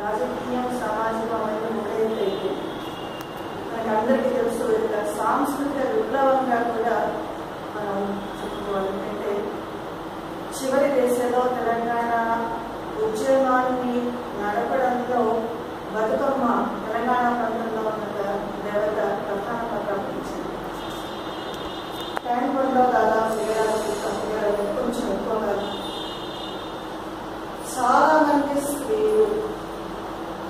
రాజకీయం సామాజికం అనేది ఒకటైతే మనకి అందరికీ తెలుసు సాంస్కృతిక విప్లవంగా కూడా మనం చెప్పుకోవాలి. అంటే చివరి దశలో తెలంగాణ ఉద్యమాన్ని నడపడంలో బతుకమ్మ తెలంగాణ ప్రాంతంలో ఉన్న దేవత ప్రధాన పాత్ర వహించింది. ట్యాంక్లో దాదాపు ఏడాది కొంచెం ఎక్కువగా చాలా మంది స్త్రీలు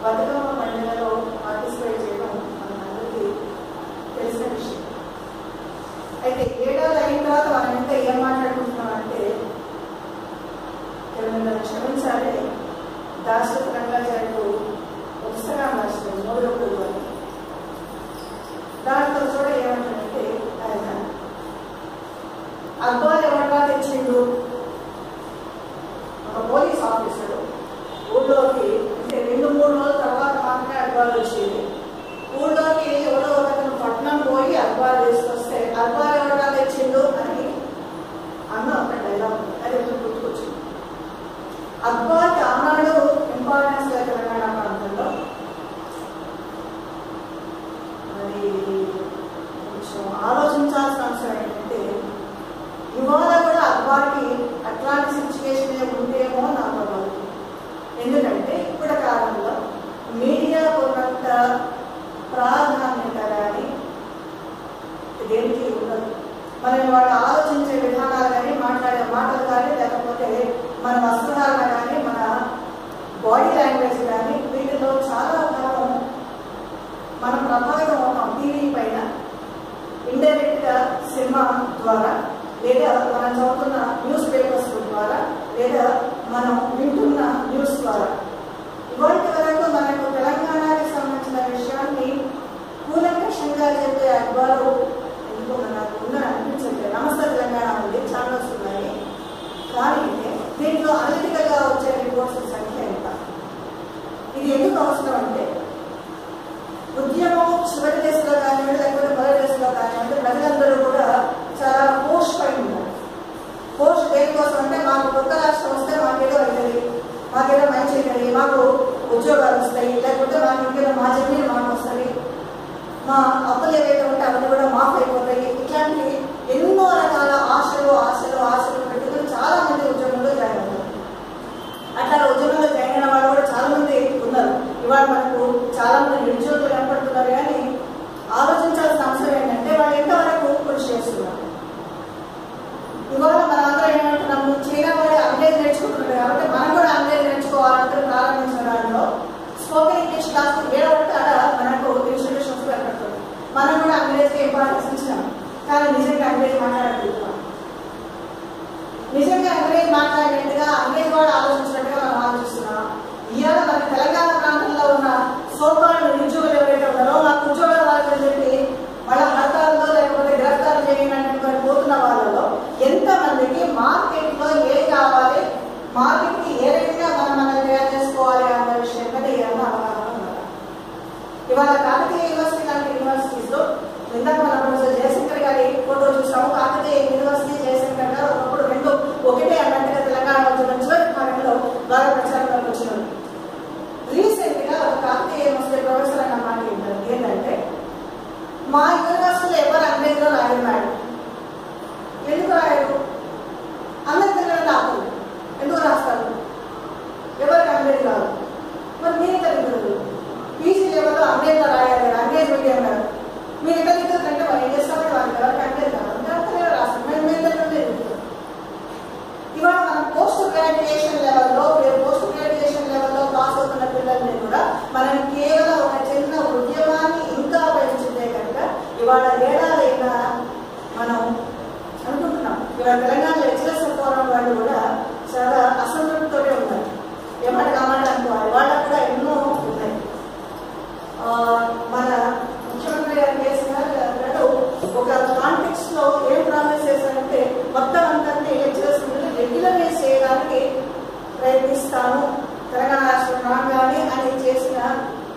బతుకమ్మ పండుగలో పార్టిసిపేట్ చేయడం మనందరికీ తెలిసిన విషయం. అయితే ఏడాది అయిన తర్వాత మనం ఇంకా ఏం మాట్లాడుకుంటున్నాం అంటే క్షమించాలి, దాశరథ రంగాచార్యులు ఒక పుస్తకాన్ని రాశారు మోదకుడు అని. దాంట్లో కూడా ఏమంటారంటే ఆయన అక్బర్ ఎవరిగా తెచ్చిండు, ఒక పోలీస్ ఆఫీసరు ఊళ్ళోకి అంటే 2-3 రోజుల తర్వాత మాత్రమే అక్బర్ వచ్చేది. ఊళ్ళోకి ఎవరో ఒకరు పట్నం పోయి అక్బర్ తీసుకొస్తే అక్బర్ ఎవరిగా తెచ్చిండు అని అన్న ఒక డైలాగ్ అది గుర్తుకొచ్చింది. అక్బర్కి ఆనాడు ఇంపార్టెన్స్ తెలంగాణ ప్రాంతంలో మరి కొంచెం ఆలోచించాల్సిన అవసరం ఏంటంటే ఇవాళ కూడా అక్బర్కి అట్లాంటి సిచ్యువేషన్ ఉందేమో నాకు అవ్వదు. ఎందుకంటే ఇప్పటి కాలంలో మీడియా ఉన్నంత ప్రాధాన్యత కానీ దేనికి ఉండదు. మనం వాళ్ళు ఆలోచించే విధానాలు కానీ మాట్లాడే మాటలు కానీ లేకపోతే మన వస్త్రధారణ కానీ మన బాడీ లాంగ్వేజ్ కానీ వీటిలో చాలా భాగం మనం ప్రభావితం అవుతాం. టీవీ పైన ఇండైరెక్ట్గా సినిమా ద్వారా లేదా మనం చదువుతున్న న్యూస్ పేపర్స్ ద్వారా లేదా మనం వింటున్న న్యూస్ ద్వారా. ఇవాటి వరకు మనకు తెలంగాణకి సంబంధించిన విషయాన్ని కూలంకషంగా చెప్పే అక్బరు ఎందుకు నాకు ఉందని అనిపించట్లేదు. నమస్తే తెలంగాణ ఉంది, ఛానల్స్ ఉన్నాయి, కానీ దీంట్లో అనలిటికల్గా వచ్చే రిపోర్ట్స్ సంఖ్య ఎంత? ఇది ఎందుకు అవసరం అంటే ఉద్యమం చివరి దశలో కానివ్వండి లేకపోతే మొదటి దశలో కానివ్వండి ప్రజలందరూ కూడా చాలా పోస్ట్ పై ఉన్నారు. పోస్ట్ దేనికోసం అంటే మాకు కొత్త రాష్ట్రం వస్తే మాకేదో అవుతుంది, మాకేదో మంచి అవుతుంది, మాకు ఉద్యోగాలు వస్తాయి, లేకపోతే మాకు ఇంకేదో మా జమీలు మాకు వస్తుంది, మా అప్పులు ఏవైతే ఉంటే అవన్నీ కూడా మాఫ్ అయిపోతాయి. ఇట్లాంటి ఎన్నో రకాల ఆశలు ఆశలు ఆశలు పెట్టుకుని చాలా మంది ఉద్యోగంలో జాయిన్ అవుతారు. అట్లా ఉద్యోగంలో జాయిన్ అయిన వాళ్ళు కూడా చాలా మంది ఉన్నారు. ఇవాళ మనకు చాలా మంది నిరుద్యోగులు కనపడుతున్నారు. కానీ ఆలోచించాల్సిన అవసరం ఏంటంటే వాళ్ళు ఎంతవరకు కృషి చేస్తున్నారు. ఇవాళ మన అందరూ ఏమంటున్నాము, చైనా వాడు అంగ్రేజ్ నేర్చుకుంటున్నారు కాబట్టి మనం కూడా అంగ్రేజ్ నేర్చుకోవాలంటే ప్రారంభించిన దానిలో స్పోకెన్ ఇంగ్లీష్ క్లాస్ ఏడవటాడ మనకు ఇన్స్టిట్యూషన్స్ ఏర్పడుతుంది. మనం కూడా అంగ్రేజ్కి ఇంపార్టెన్స్ ఇచ్చినాం, కానీ నిజంగా అంగ్రేజ్ మాట్లాడగలుగుతాం. నిజంగా అంగ్రేజ్ మాట్లాడినట్టుగా అంగ్రేజ్ వాడు ఆలోచించినట్టుగా మనం ఆలోచిస్తున్నాం. ఇవాళ మన తెలంగాణ ప్రాంతంలో ఉన్న సోకాళ్ళు నిరుద్యోగులు ఎవరైతే ఉన్నారో మాకు ఉద్యోగాలు వాళ్ళని చెప్పి వాళ్ళ హర్తాల్లో లేకపోతే గిరఫ్తారు చేయనటువంటి పోతున్న వాళ్ళలో ఎంతమందికి మార్కెట్లో ఏది కావాలి, మార్కెట్కి ఏ రేటుగా మనం తయారు చేసుకోవాలి అన్న విషయం మీద ఏమన్నా అవగాహన ఉందా? ఇవాళ కాకతీయ యూనివర్సిటీ లాంటి యూనివర్సిటీస్లో ఇందాక మన ప్రొఫెసర్ జయశంకర్ గారి ఫోటో చూసాము. కాకతీయ యూనివర్సిటీ జయశంకర్ గారు ఒకప్పుడు రెండు ఒకటే అన్నట్టుగా తెలంగాణ ఉద్యమం చివరి భాగంలో బాగా ప్రచారంలోకి వచ్చినారు. రీసెంట్ గా ఒక కాకతీయ యూనివర్సిటీ ప్రొఫెసర్ అన్న మాట ఏంటంటే మా యూనివర్సిటీలో ఎవరు అంగ్రేజ్లో రాయరు మేడం. ఎందుకు రాయరు? అందరి దగ్గర రాదు, ఎందుకు రాస్తారు? ఎవరికి అంగ్రేజ్ రాదు, మరి మీరు తెలియదు. పీజీ లెవెల్లో అంగ్రేజ్లో రాయాలి, అంగ్రేజ్ మీడియం కాదు. మీరు ఎక్కడ అంటే వాళ్ళు ఏం చేస్తామని వాళ్ళకి ఎవరికి అంగ్రేజ్ కాదు, అంతే రాస్తారు. మేము తెలియదు. ఇవాళ మనం పోస్ట్ గ్రాడ్యుయేషన్ లెవెల్లో పోస్ట్ గ్రాడ్యుయేషన్ లెవెల్లో పాస్ అవుతున్న పిల్లల్ని కూడా మనం కేవలం ఒక చిన్న ఉద్యమాన్ని ఇంకా పెంచితే కనుక ఇవాళ ఏడాదైనా మనం అనుకుంటున్నాం. ఇవాళ తెలంగాణ లెక్చరర్స్ ఫోరం వాళ్ళు కూడా చాలా అసంతృప్తితోనే ఉన్నారు. ఏమాట కామాట అనుకోవాలి, వాళ్ళకు కూడా ఎన్నో ఉన్నాయి. మన ముఖ్యమంత్రి గారు చేసినట్టు ఒక కాంటెక్స్ట్ లో ఏం ప్రామిస్ చేశారంటే మొత్తం అందరినీ లెక్చరర్స్ రెగ్యులరైజ్ చేయడానికి ప్రయత్నిస్తాను తెలంగాణ రాష్ట్రం రాగానే అని చేసిన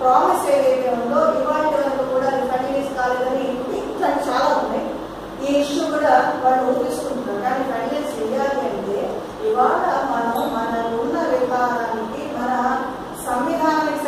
ప్రామిస్ ఏదైతే ఉందో ఇవాళ వరకు కూడా ఫైనలైజ్ కాలేదని ఇట్లాంటి చాలా ఉన్నాయి. ఈ ఇష్యూ కూడా వాళ్ళు తీసుకుంటున్నారు. కానీ ఫైనలైజ్ చేయాలి అంటే ఇవాళ మనం మన ఉన్న విధానానికి మన సంవిధానానికి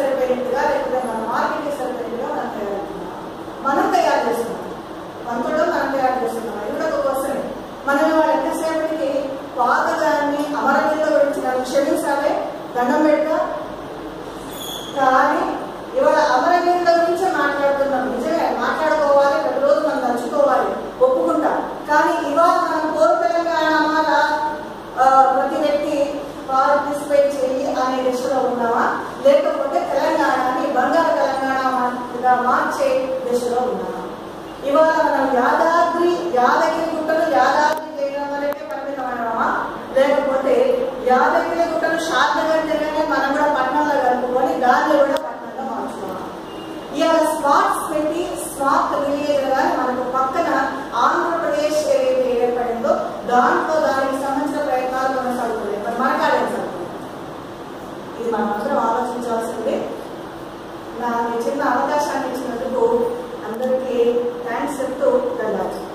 లేకపోతే తెలంగాణని బంగారు తెలంగాణగా మార్చే దిశలో ఉన్నామా? ఇవాళ మనం యాదగిరి గుట్టను యాదాద్రి చేయడం వరకే పరిమితమైనమా, లేకపోతే యాదగిరి గుట్టను షాద్నగర్ జిల్లానే మనం కూడా పట్టణంలో కలుపుకొని దాన్ని కూడా పట్టణంలో మార్చుకున్నాం. ఇవాళ స్మార్ట్ సిటీ స్మార్ట్ విలేజ్ కానీ మనకు పక్కన ఆంధ్రప్రదేశ్ ఏదైతే ఏర్పడిందో దాంట్లో దానికి సంబంధించిన ప్రయత్నాలు కొనసాగుతున్నాయి. మరి మనకాడే ఇది మనం అందరం ఆలోచించాల్సిందే. నాకు చిన్న అవకాశాన్ని ఇచ్చినందుకు అందరికీ థ్యాంక్స్ చెప్తూ ధన్యవాదాలు.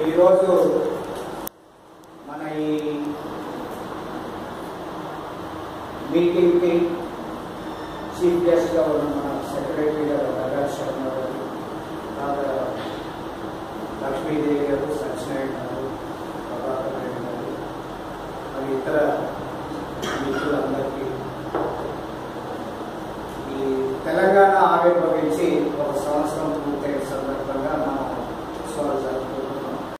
ఈరోజు మన ఈ మీటింగ్కి చీఫ్ గెస్ట్గా ఉన్న మన సెక్రటరీ గారు నగర శర్మ గారు, లక్ష్మీదేవి